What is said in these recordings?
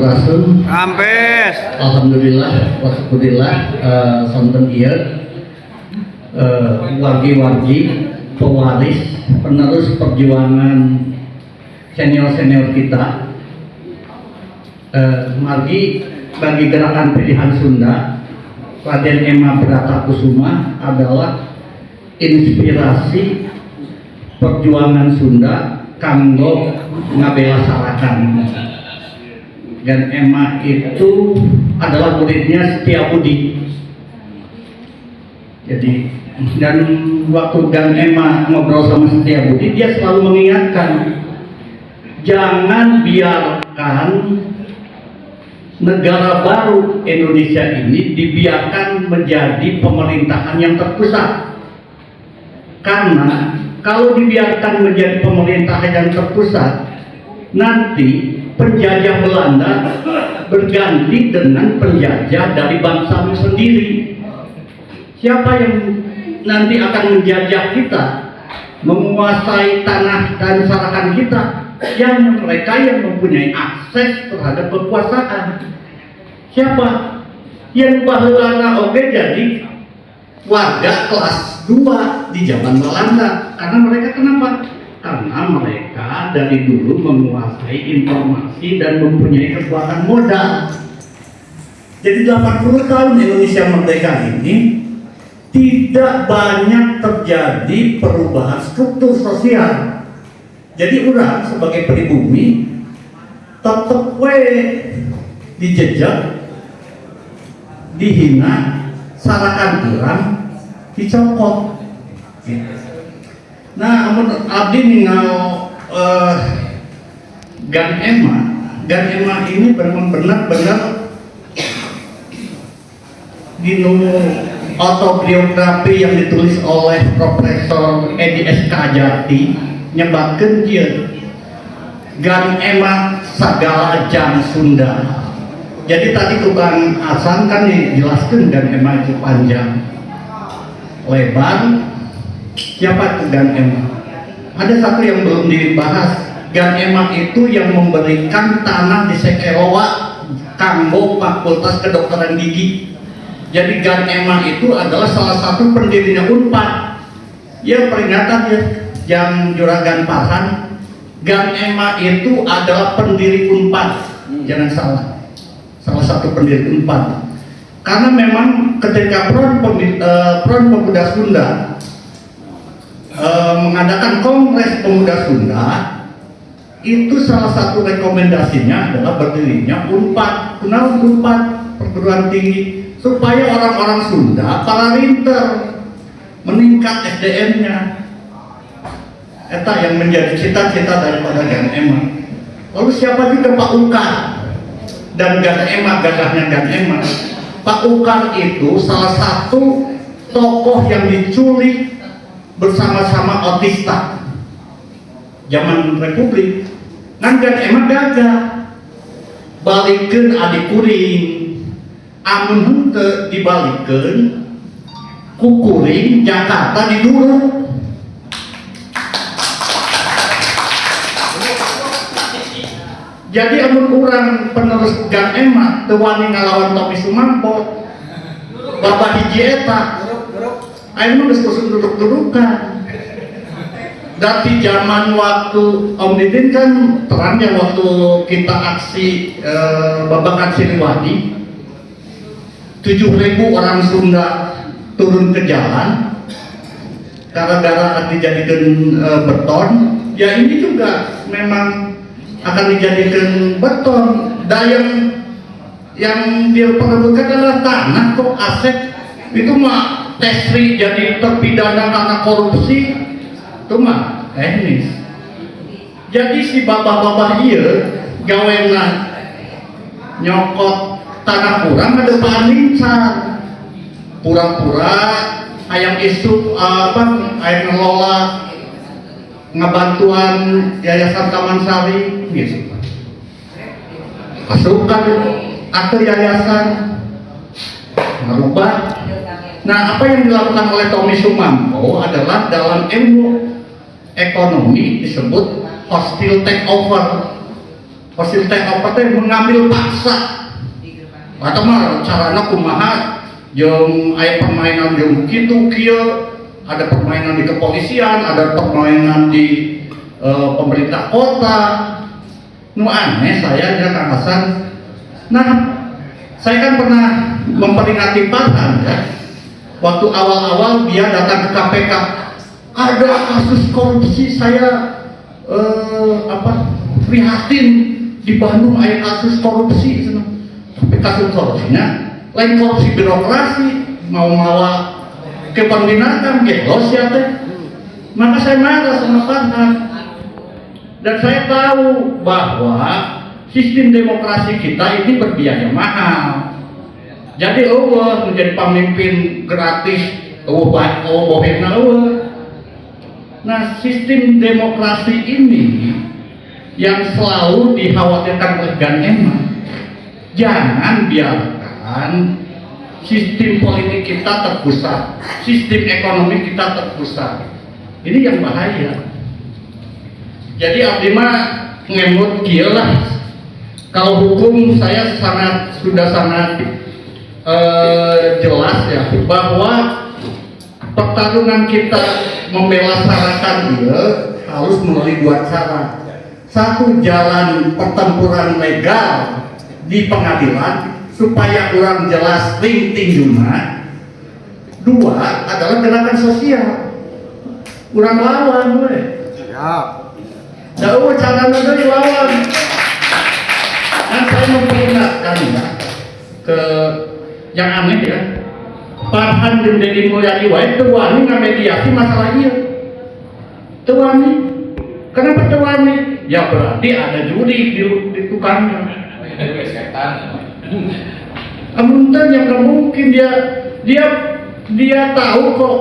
Sampurasun. Ampes. Alhamdulillah, wasyukurillah, sonten ieu wargi-wargi pewaris penerus perjuangan senior-senior kita. Margi bagi gerakan pilihan Sunda, Raden Ema Bratakusuma adalah inspirasi perjuangan Sunda kanggo ngabela sarakan. Dan Ema itu adalah muridnya Setiabudi. Jadi, dan waktu Gang Ema ngobrol sama Setiabudi, dia selalu mengingatkan, jangan biarkan negara baru Indonesia ini dibiarkan menjadi pemerintahan yang terpusat. Karena kalau dibiarkan menjadi pemerintahan yang terpusat, nanti penjajah Belanda berganti dengan penjajah dari bangsa sendiri. Siapa yang nanti akan menjajah kita, menguasai tanah dan sarakan kita? Yang mereka yang mempunyai akses terhadap kekuasaan. Siapa? Yang baheulana oge jadi warga kelas 2 di zaman Belanda. Karena mereka kenapa? Karena mereka dari dulu menguasai informasi dan mempunyai kekuatan modal. Jadi 80 tahun Indonesia merdeka ini tidak banyak terjadi perubahan struktur sosial. Jadi orang sebagai pribumi tetap dijejak, dihina, sarakan orang dicopot. Nah, abdi ningal Gang Ema ini benar-benar dino autobiografi yang ditulis oleh Profesor Edi S. Kajati nyebabkan dia Gang Ema Sagala Jang Sunda. Jadi tadi Tukang Hasan kan dijelaskan Gang Ema itu panjang, lebar. Siapa itu Gang Ema? Ada satu yang belum dibahas. Gang Ema itu yang memberikan tanah di Sekeloa kanggo Fakultas Kedokteran Gigi. Jadi Gang Ema itu adalah salah satu pendirinya Unpad. Ya, peringatan ya, Jang Juragan Parhan. Gang Ema itu adalah pendiri Unpad. Jangan salah. Salah satu pendiri Unpad. Karena memang ketika Front Pemuda Sunda mengadakan Kongres Pemuda Sunda, itu salah satu rekomendasinya adalah berdirinya Unpad. Kenal Unpad, perguruan tinggi, supaya orang-orang Sunda para rinter meningkat SDM-nya. Eta yang menjadi cita-cita daripada Gang Ema. Lalu siapa juga Pak Ukar dan Gang Ema, gagahnya Gang Ema. Pak Ukar itu salah satu tokoh yang diculik bersama-sama Otista zaman Republik. Kan Gang Ema gagah balikeun adik kuring, amun henteu dibalikeun ku kuring Jakarta diduruk. Jadi amun urang penerus Gang Ema teu wani ngalawan Tommy Sumampo, bapak hiji eta ayeuna geus kudu duduk-dudukan. Dari zaman waktu Om Didin kan terang ya, waktu kita aksi Babakan Siliwangi, 7.000 orang Sunda turun ke jalan gara-gara dijadikan beton. Ya ini juga memang akan dijadikan beton. Dan yang dia perebutkan adalah tanah kok, aset itu mah Tesri jadi terpidana karena korupsi itu mah teknis. Jadi si bapak-bapak iya gawena nyokot tanah kurang ada panincan, pura-pura ayam isu ayam ngelola ngebantuan Yayasan Taman Sari gitu. Masukkan akte yayasan merubah. Nah, apa yang dilakukan oleh Tommy Sumampo adalah dalam ilmu ekonomi disebut hostile takeover. Wasil teh apa teh mengambil paksa. Atau mah carana kumaha jeung aya permainan jeung kitu kieu, ada permainan di kepolisian, ada permainan di pemerintah kota. Nu aneh saya ya Kang Hasan. Nah, saya kan pernah memperingati Farhan ya. Waktu awal-awal dia datang ke KPK, ada kasus korupsi, saya prihatin di Bandung ada kasus korupsi. Tapi kasus korupsinya lain korupsi birokrasi, mau mawa ke pembinaan gelos ya teh. Maka saya marah sama Farhan. Dan saya tahu bahwa sistem demokrasi kita ini berbiaya mahal. Jadi menjadi pemimpin gratis, Nah, sistem demokrasi ini yang selalu dikhawatirkan oleh Gan Eman. Jangan biarkan sistem politik kita terpusat, sistem ekonomi kita terpusat. Ini yang bahaya. Jadi abdi mah ngemut kieu lah. Kalau hukum saya sudah sangat jelas ya bahwa pertarungan kita membela syaratan dia harus melalui dua cara. Satu, jalan pertempuran legal di pengadilan supaya orang jelas ring tinjuna. Dua adalah gerakan sosial. Orang lawan gue. Siap. Jauh cara dari lawan. Dan saya memperingatkan ya ke yang aneh ya. Farhan dan Deddy Mulyadi wae teu wani ngamediasi masalah ieu. Teu wani. Kenapa teu wani? Ya berarti ada juri di tukangnya. Amun teh yang mungkin dia tahu kok.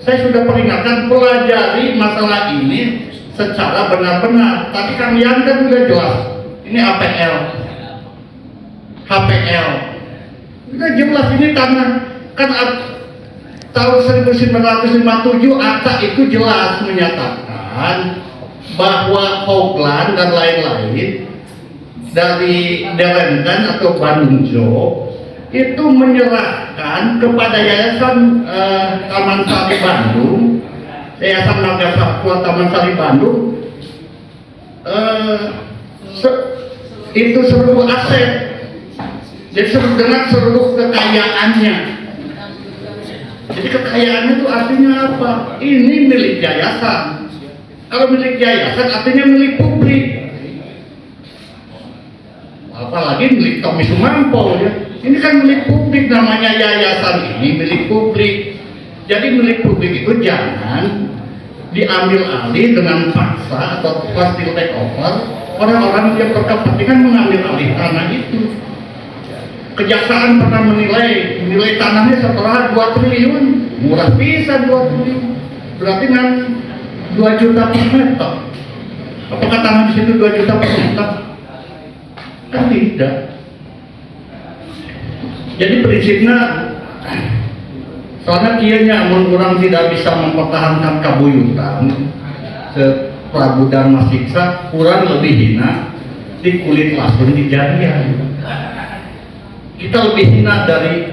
Saya sudah peringatkan, pelajari masalah ini secara benar-benar. Tapi Kang Yan kan sudah jelas. Ini APL, HPL. Sudah jelas ini tanah. Kan tahun 1957 akta itu jelas menyatakan bahwa Hoglan dan lain-lain dari Delenden atau Bandungjo itu menyerahkan kepada Yayasan Taman Sari Bandung, Yayasan Marga Satwa Taman Sari Bandung, itu seluruh aset, jadi dengan seluruh kekayaannya. Jadi kekayaannya itu artinya apa? Ini milik yayasan. Kalau milik yayasan artinya milik publik. Apalagi milik Tommy Sumampo ya. Ini kan milik publik, namanya yayasan ini milik publik. Jadi milik publik itu jangan diambil alih dengan paksa atau plastic takeover orang-orang yang berkepentingan mengambil alih tanah itu. Kejaksaan pernah menilai tanahnya setelah 2 triliun, murah bisa 2 triliun. Berarti kan 2 juta per meter. Apakah tanah di situ 2 juta per meter? Kan tidak. Jadi prinsipnya, soalnya kianya orang tidak bisa mempertahankan kabuyutan, Prabu Dharma Siksa kurang lebih hina di kulit lasun di jarian. Kita lebih hina dari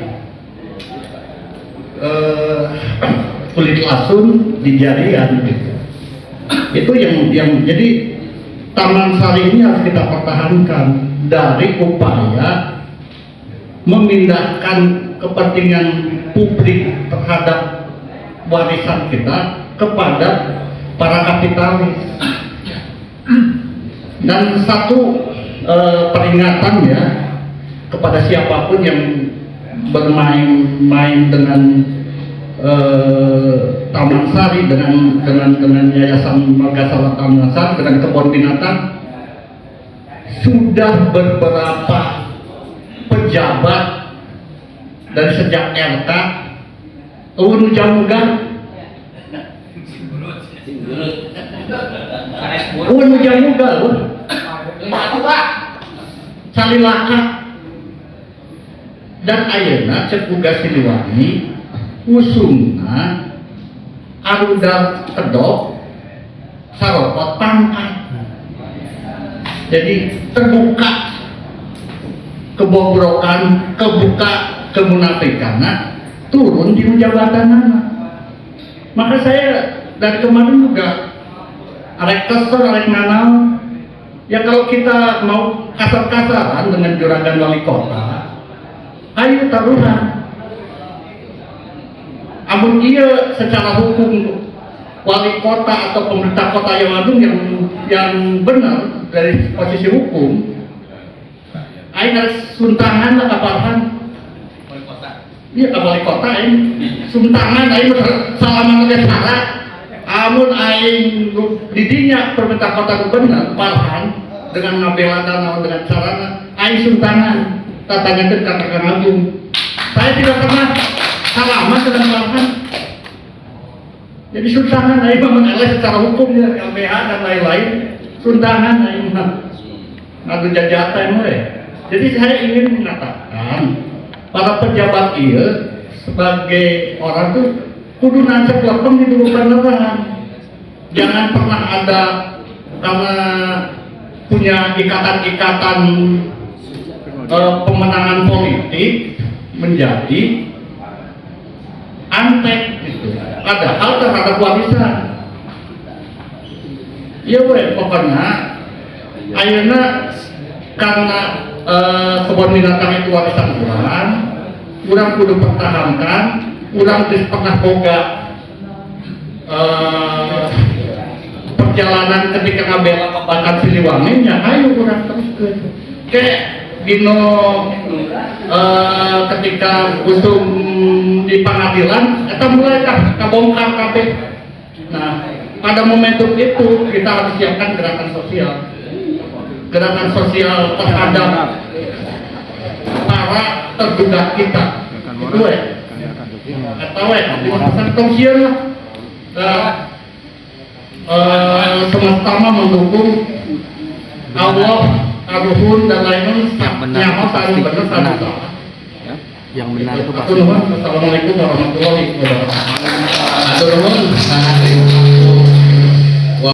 kulit lasun di jarian gitu. Itu yang jadi Taman Sari ini harus kita pertahankan dari upaya memindahkan kepentingan publik terhadap warisan kita kepada para kapitalis. Dan satu peringatan ya kepada siapapun yang bermain-main dengan Taman Sari, dengan Yayasan Marga Satwa Taman Sari, dengan kebun binatang, sudah beberapa pejabat dari sejak RK Uun Jamugan Salilaka dan ayeuna cek Uga Siliwangi usungna arudal kedok saropot pangkat. Jadi terbuka kebobrokan, kebuka kemunafikan, turun di jabatan anak. Maka saya dari kemarin juga arek kesel, arek nanau. Ya kalau kita mau kasar-kasaran dengan juragan wali kota, ayo taruhan. Amun iya secara hukum wali kota atau pemerintah kota Bandung yang benar dari posisi hukum, ayo harus suntangan lah kaparan. Iya ke wali kota ini suntangan ayo salaman oleh salah. Amun aing didinya pemerintah kota benar parhan dengan ngabela dan dengan carana aing suntangan tatanya ke katakan agung. Saya tidak pernah salaman dengan parhan. Jadi suntangan aing mengalah secara hukum ya LBH dan lain-lain suntangan aing ngadu jajatan we. Jadi saya ingin mengatakan para pejabat iya sebagai orang tuh kudu nancep lepeng itu beneran. Jangan pernah ada karena punya ikatan-ikatan pemenangan politik menjadi antek gitu. Padahal terhadap warisan. Iya weh, pokoknya ayeuna karena kebun binatang itu warisan urang kudu pertahankan, urang geus pernah boga perjalanan ketika ngabela Bakat Siliwangi nya ayo urang teruskeun. Kayak dino ketika usum di pengadilan eta mulai kabongkar kabeh. Nah, pada momentum itu kita harus siapkan gerakan sosial terhadap para terduga kita. Itu atau di pesan tongsian semestama mendukung Allah, Ar-Ruhun dan lain-lain nyawa saling benar saling salah. Yang benar itu Assalamualaikum warahmatullahi wabarakatuh.